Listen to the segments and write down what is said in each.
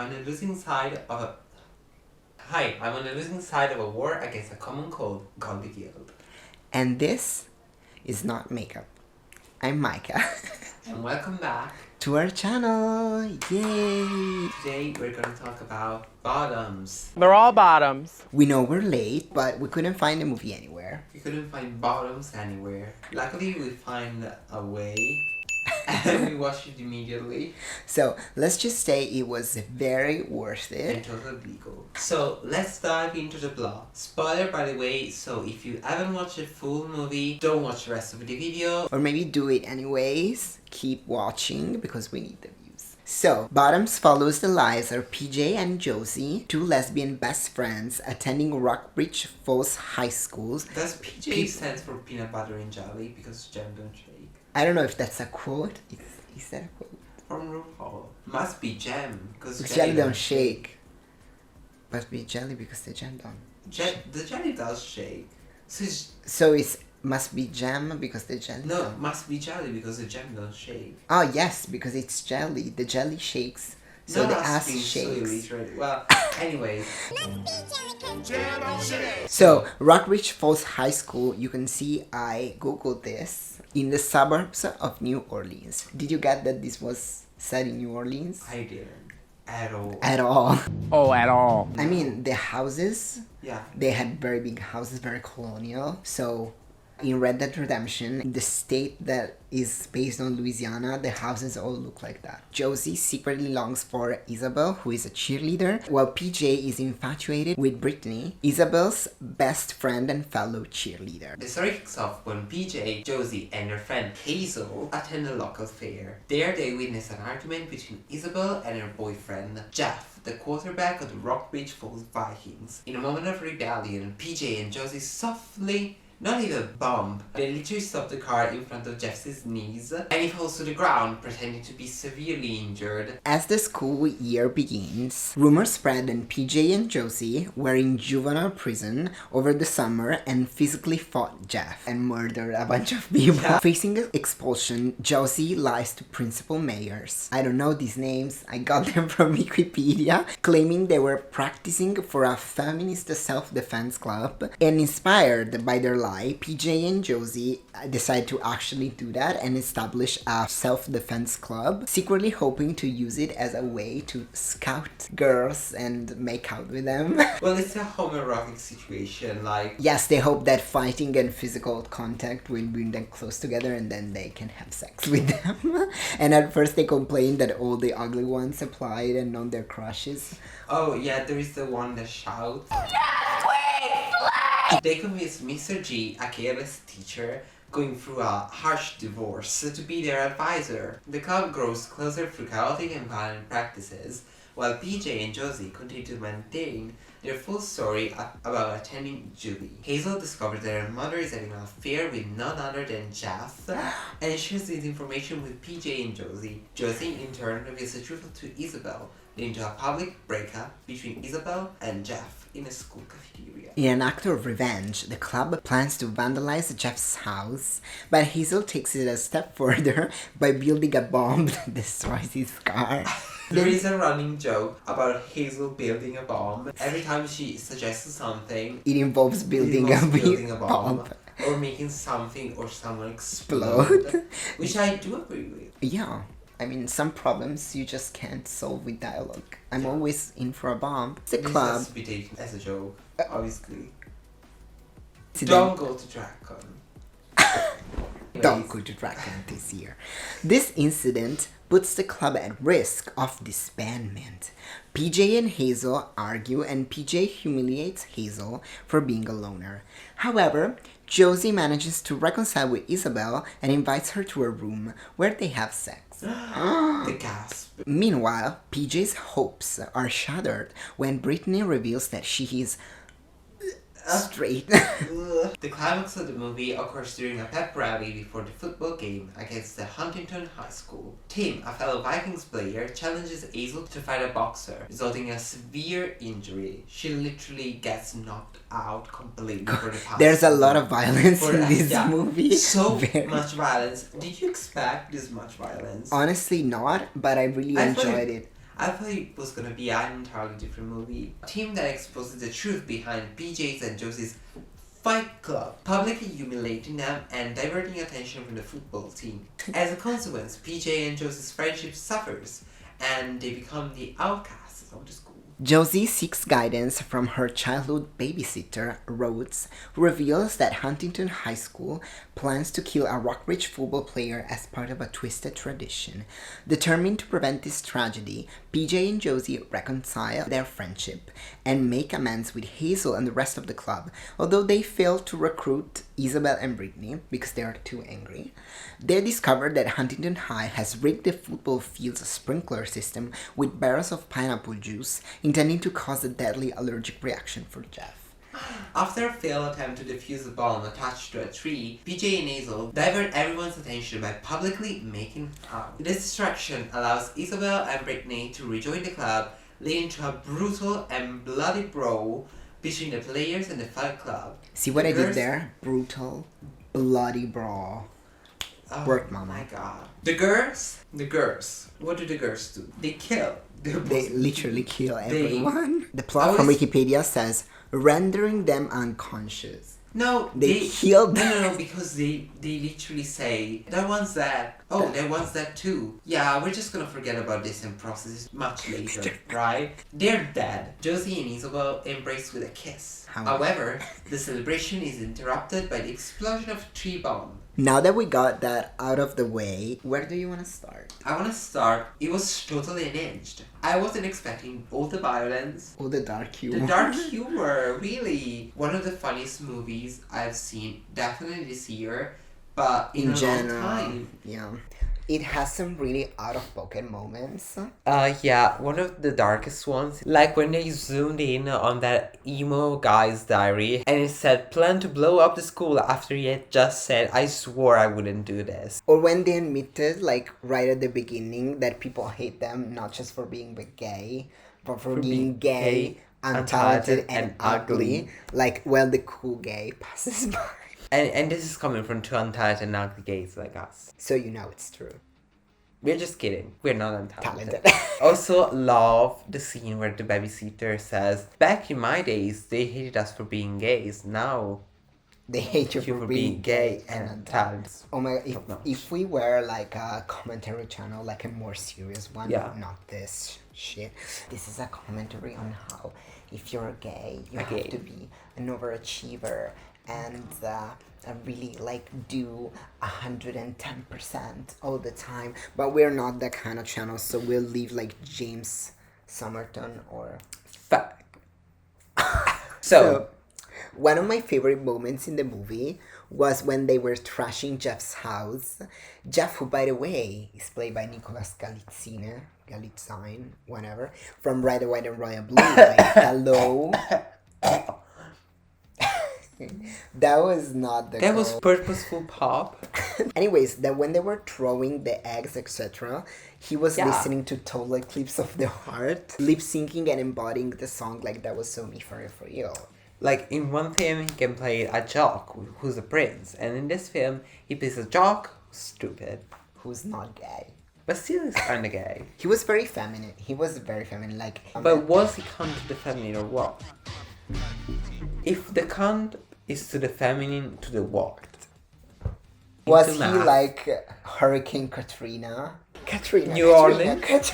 I'm on the losing side of a... Hi, I'm on the losing side of a war against a common cold, Goldie. And this is not makeup. I'm Mycah. And welcome back to our channel. Yay! Today we're going to talk about bottoms. They're all bottoms. We know we're late, but we couldn't find the movie anywhere. We couldn't find bottoms anywhere. Luckily we find a way and we watched it immediately. So let's just say it was very worth it. And totally legal. So let's dive into the plot. Spoiler by the way, so if you haven't watched the full movie, don't watch the rest of the video. Or maybe do it anyways. Keep watching because we need the views. So, Bottoms follows the lives of PJ and Josie, two lesbian best friends attending Rockbridge Falls High School. Does PJ stands for peanut butter and jelly because jam don't shake? I don't know if that's a quote. Is that a quote? From RuPaul. Must be jam because jelly don't shake. Must be jelly because the jam don't. The jelly does shake. So it's must be jam because the jelly No, don't. must be jelly because the jam don't shake. Oh yes, because it's jelly. The jelly shakes. So the ass shakes. Well, anyways. So, Rockbridge Falls High School, you can see I googled this, in the suburbs of New Orleans. Did you get that this was set in New Orleans? I didn't. At all. At all. Oh, at all. I mean, the houses, yeah, they had very big houses, very colonial. So, in Red Dead Redemption, the state that is based on Louisiana, the houses all look like that. Josie secretly longs for Isabel, who is a cheerleader, while PJ is infatuated with Brittany, Isabel's best friend and fellow cheerleader. The story kicks off when PJ, Josie, and her friend Hazel attend a local fair. There they witness an argument between Isabel and her boyfriend, Jeff, the quarterback of the Rockbridge Falls Vikings. In a moment of rebellion, PJ and Josie softly, not even bump, they literally stop the car in front of Jeff's knees and he falls to the ground, pretending to be severely injured. As the school year begins, rumors spread that PJ and Josie were in juvenile prison over the summer and physically fought Jeff and murdered a bunch of people. Yeah. Facing expulsion, Josie lies to Principal Mayers. I don't know these names, I got them from Wikipedia, claiming they were practicing for a feminist self-defense club, and inspired by their life, PJ and Josie decide to actually do that and establish a self-defense club, secretly hoping to use it as a way to scout girls and make out with them. Well, it's a homoerotic situation, like... Yes, they hope that fighting and physical contact will bring them close together and then they can have sex with them. And at first they complain that all the ugly ones applied and not their crushes. Oh yeah, there is the one that shouts. They convince Mr. G, a careless teacher, going through a harsh divorce, to be their advisor. The club grows closer through chaotic and violent practices, while PJ and Josie continue to maintain their full story about attending juvie. Hazel discovers that her mother is having an affair with none other than Jeff, and shares this information with PJ and Josie. Josie, in turn, reveals the truth to Isabel, leading to a public breakup between Isabel and Jeff in a school cafeteria. In an act of revenge, the club plans to vandalize Jeff's house, but Hazel takes it a step further by building a bomb that destroys his car. There is a running joke about Hazel building a bomb. Every time she suggests something, it involves building a bomb. Or making something or someone explode. Which I do agree with. Yeah. I mean, some problems you just can't solve with dialogue. I'm always in for a bomb. It's a club. This has to be taken as a joke, obviously. Don't go to DragCon. Don't go to DragCon this year. This incident puts the club at risk of disbandment. PJ and Hazel argue and PJ humiliates Hazel for being a loner. However, Josie manages to reconcile with Isabel and invites her to her room where they have sex. The gasp. Meanwhile, PJ's hopes are shattered when Brittany reveals that she is straight. The climax of the movie occurs during a pep rally before the football game against the Huntington High School. Tim, a fellow Vikings player, challenges Hazel to fight a boxer, resulting in a severe injury. She literally gets knocked out completely for the past. There's a lot of violence in this movie. So much violence. Did you expect this much violence? Honestly not, but I really enjoyed it. I thought it was gonna be an entirely different movie. A team that exposes the truth behind PJ's and Josie's Fight Club, publicly humiliating them and diverting attention from the football team. As a consequence, PJ and Josie's friendship suffers, and they become the outcasts of the school. Josie seeks guidance from her childhood babysitter, Rhodes, who reveals that Huntington High School plans to kill a Rockbridge football player as part of a twisted tradition. Determined to prevent this tragedy, PJ and Josie reconcile their friendship and make amends with Hazel and the rest of the club, although they fail to recruit Isabel and Brittany because they are too angry. They discover that Huntington High has rigged the football field's sprinkler system with barrels of pineapple juice, intending to cause a deadly allergic reaction for Jeff. After a failed attempt to defuse a bomb attached to a tree, PJ and Hazel divert everyone's attention by publicly making out. This distraction allows Isabel and Brittany to rejoin the club, leading to a brutal and bloody brawl between the players and the Fight Club. See what I did there? Brutal, bloody brawl. Oh Work, mama. my god. The girls, what do the girls do? They kill. They literally kill everyone. The plot from Wikipedia says, rendering them unconscious. No, they killed them. No, because they literally say, that one's dead. Oh, that one's dead too. Yeah, we're just gonna forget about this and process it much later, right? They're dead. Josie and Isabel embrace with a kiss. However, the celebration is interrupted by the explosion of a tree bomb. Now that we got that out of the way, where do you want to start? I want to start, it was totally unhinged. I wasn't expecting all the violence. All the dark humor. The dark humor, really. One of the funniest movies I've seen, definitely this year, but in a general, long time. Yeah. It has some really out-of-pocket moments. Yeah, one of the darkest ones. Like when they zoomed in on that emo guy's diary and it said, plan to blow up the school after he had just said, I swore I wouldn't do this. Or when they admitted, like, right at the beginning that people hate them not just for being gay, but for being gay, untalented, and ugly. Like, well, the cool gay passes by. And this is coming from two untalented and ugly gays like us. So you know it's true. We're just kidding. We're not untalented. Talented. Also love the scene where the babysitter says, back in my days, they hated us for being gays. Now they hate you for being gay and untalented. Oh my god, if we were like a commentary channel, like a more serious one, not this shit. This is a commentary on how if you're gay, you have to be an overachiever and really like do 110% all the time, but we're not that kind of channel, so we'll leave like James Somerton or fuck. So one of my favorite moments in the movie was when they were trashing Jeff's house. Jeff, who by the way is played by Nicolas Galitzine, whatever, from Red, White and Royal Blue. Like, hello. That was not the That was purposeful pop. Anyways, that when they were throwing the eggs, etc., he was listening to total Eclipse of the Heart, lip syncing and embodying the song like that was so me for real. Like in one film he can play a jock who's a prince, and in this film he plays a jock who's stupid, who's not gay, but still is kind of gay. He was very feminine. He was very feminine, like. But was he cunt to the feminine or what? If the cunt is to the feminine, to the what? Was he like Hurricane Katrina? New Orleans?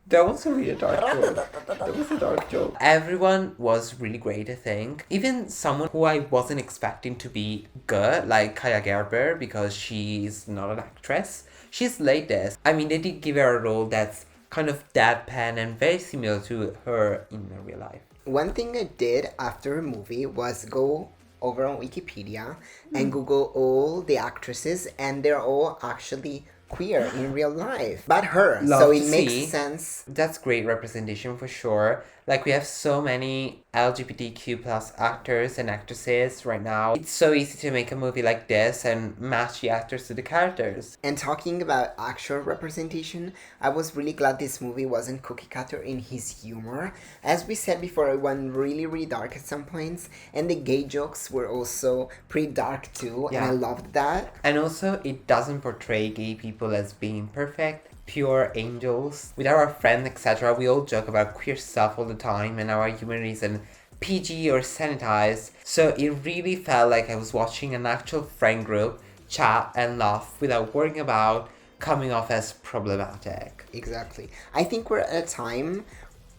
That was a really dark joke. That was a dark joke. Everyone was really great, I think. Even someone who I wasn't expecting to be good, like Kaya Gerber, because she's not an actress. She slayed this. I mean, they did give her a role that's kind of deadpan and very similar to her in real life. One thing I did after a movie was go over on Wikipedia and Google all the actresses, and they're all actually queer in real life, but her. So it makes sense. That's great representation for sure. Like, we have so many LGBTQ plus actors and actresses right now. It's so easy to make a movie like this and match the actors to the characters. And talking about actual representation, I was really glad this movie wasn't cookie cutter in his humor. As we said before, it went really, really dark at some points, and the gay jokes were also pretty dark too, and I loved that. And also, it doesn't portray gay people as being perfect pure angels. With our friends, etc., we all joke about queer stuff all the time, and our humor isn't PG or sanitized. So it really felt like I was watching an actual friend group chat and laugh without worrying about coming off as problematic. Exactly. I think we're at a time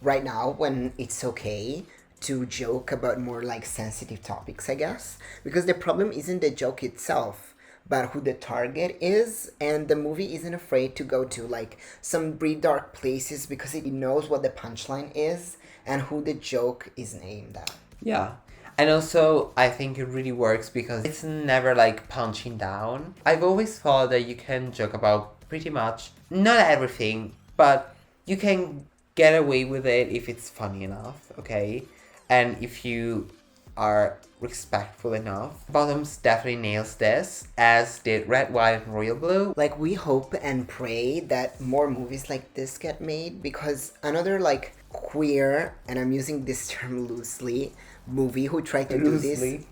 right now when it's okay to joke about more like sensitive topics, I guess. Because the problem isn't the joke itself, but who the target is, and the movie isn't afraid to go to like some pretty dark places because it knows what the punchline is and who the joke is aimed at. Yeah. And also, I think it really works because it's never like punching down. I've always thought that you can joke about pretty much not everything, but you can get away with it if it's funny enough, okay? And if you are respectful enough. Bottoms definitely nails this, as did Red, White, and Royal Blue. Like, we hope and pray that more movies like this get made, because another like queer, and I'm using this term loosely, movie who tried to do this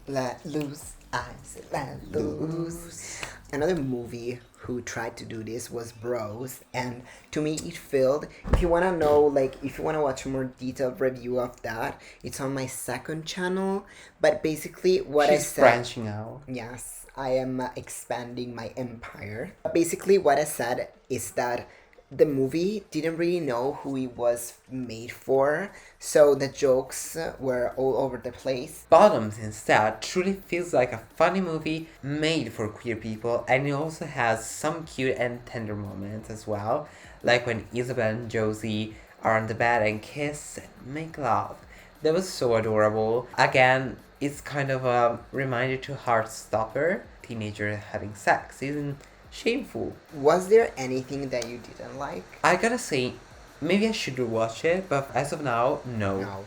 another movie who tried to do this was Bros, and to me it failed. If you want to know, like, if you want to watch a more detailed review of that, it's on my second channel. But basically what I She's said, branching out. yes, I am expanding my empire. Basically what I said is that the movie didn't really know who it was made for, so the jokes were all over the place. Bottoms, instead, truly feels like a funny movie made for queer people, and it also has some cute and tender moments as well, like when Isabel and Josie are on the bed and kiss and make love. That was so adorable. Again, it's kind of a reminder to Heartstopper. Teenagers having sex isn't shameful. Was there anything that you didn't like? I gotta say, maybe I should rewatch it, but as of now, no. No.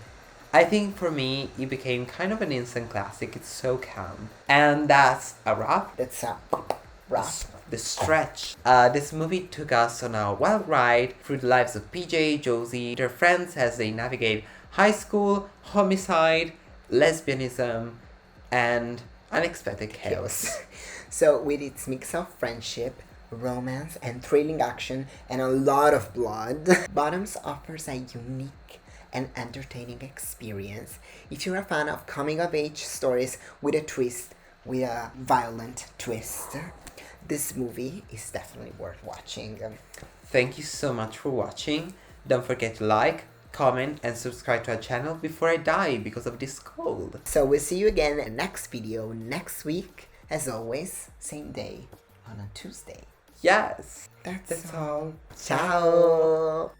I think for me, it became kind of an instant classic. It's so calm. And that's a wrap. That's a wrap. The stretch. This movie took us on a wild ride through the lives of PJ, Josie, their friends as they navigate high school, homicide, lesbianism, and unexpected chaos. So with its mix of friendship, romance, and thrilling action, and a lot of blood, Bottoms offers a unique and entertaining experience. If you're a fan of coming-of-age stories with a violent twist, this movie is definitely worth watching. Thank you so much for watching. Don't forget to like, comment, and subscribe to our channel before I die because of this cold. So we'll see you again in the next video next week. As always, same day on a Tuesday. Yes. That's all. Ciao.